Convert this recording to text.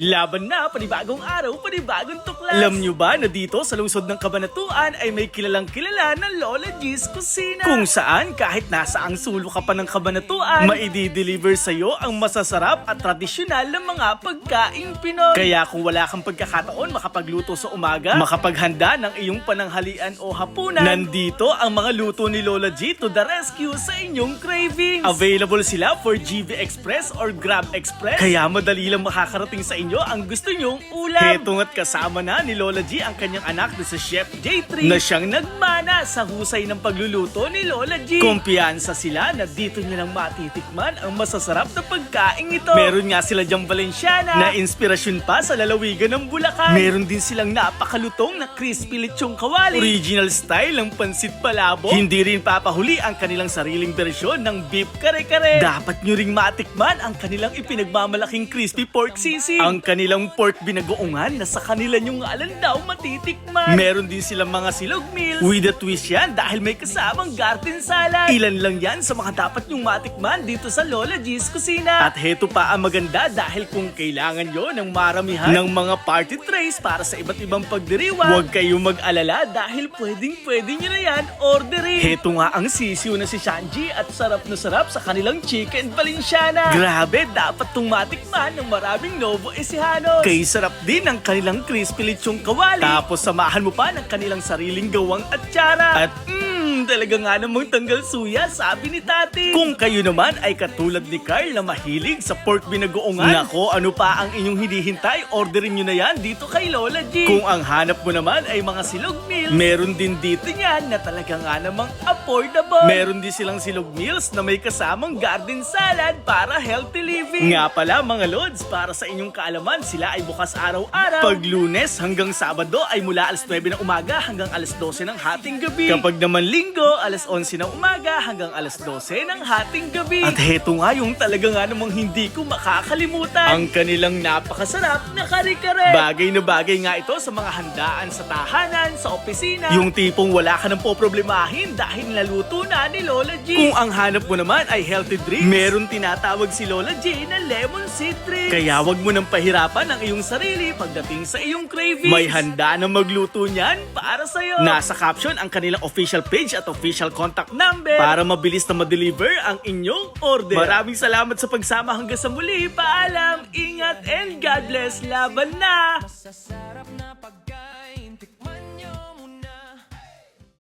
Laban na, panibagong araw, panibagong tuklas. Alam nyo ba na dito sa lungsod ng Cabanatuan ay may kilalang kilala ng Lola G's Kusina? Kung saan kahit nasa ang sulok ka pa ng Cabanatuan, maidi-deliver sa'yo ang masasarap at tradisyonal na mga pagkaing Pinoy. Kaya kung wala kang pagkakataon makapagluto sa umaga, makapaghanda ng iyong pananghalian o hapunan, nandito ang mga luto ni Lola G to the rescue sa inyong cravings. Available sila for GB Express or Grab Express, kaya madali lang makakarating sa inyo ang gusto nyong ulam. Heto nga't kasama na ni Lola G ang kanyang anak na si Chef J3 na siyang nagmana sa husay ng pagluluto ni Lola G. Kumpiyansa sila na dito nilang matitikman ang masasarap na pagkain ito. Meron nga sila dyang Valenciana na inspirasyon pa sa lalawigan ng Bulacan. Meron din silang napakalutong na crispy lechong kawali, original style ng pansit palabok. Hindi rin papahuli ang kanilang sariling bersyon ng beef kare-kare. Dapat nyo ring matikman ang kanilang ipinagmamalaking crispy pork sisig. Ang kanilang pork binagoongan na sa kanila nyong alam daw matitikman. Meron din silang mga silog meals with a twist yan dahil may kasamang garden salad. Ilan lang yan sa mga dapat nyong matikman dito sa Lola G's Kusina. At heto pa ang maganda dahil kung kailangan nyo ng maramihan ng mga party trays para sa iba't ibang pagdiriwang, huwag kayong mag-alala dahil pwedeng nyo na yan orderin. Heto nga ang sisiw na si Shanji at sarap na sarap sa kanilang chicken Valenciana. Grabe, dapat tong matikman ng maraming Novo Ecijano. Kay sarap din ang kanilang crispy lechong kawali. Tapos samahan mo pa ng kanilang sariling gawang atsara. At talaga nga namang tanggal suya, sabi ni Tati. Kung kayo naman ay katulad ni Carl na mahilig sa pork binagoongan, nako, ano pa ang inyong hinihintay? Orderin nyo na yan dito kay Lola G. Kung ang hanap mo naman ay mga silog meals, meron din dito yan na talaga nga namang affordable. Meron din silang silog meals na may kasamang garden salad para healthy living. Nga pala mga lods, para sa inyong kaalaman, sila ay bukas araw-araw. Pag Lunes hanggang Sabado ay mula alas 9 ng umaga hanggang alas 12 ng hating gabi. Kapag naman Linggo, alas 11 ng umaga hanggang alas 12 ng hating gabi. At heto nga yung talaga nga namang hindi ko makakalimutan, ang kanilang napakasarap na kare-kare. Bagay na bagay nga ito sa mga handaan sa tahanan, sa opisina. Yung tipong wala ka nang poproblemahin dahil naluto na ni Lola G. Kung ang hanap mo naman ay healthy drinks, meron tinatawag si Lola G na lemon seed drink. Kaya wag mo nang pahirapan ang iyong sarili pagdating sa iyong cravings. May handa na magluto niyan para sa'yo. Nasa caption ang kanilang official page at official contact number para mabilis na ma-deliver ang inyong order. Maraming salamat sa pagsama hanggang sa muli. Paalam, ingat, and God bless. Laban na!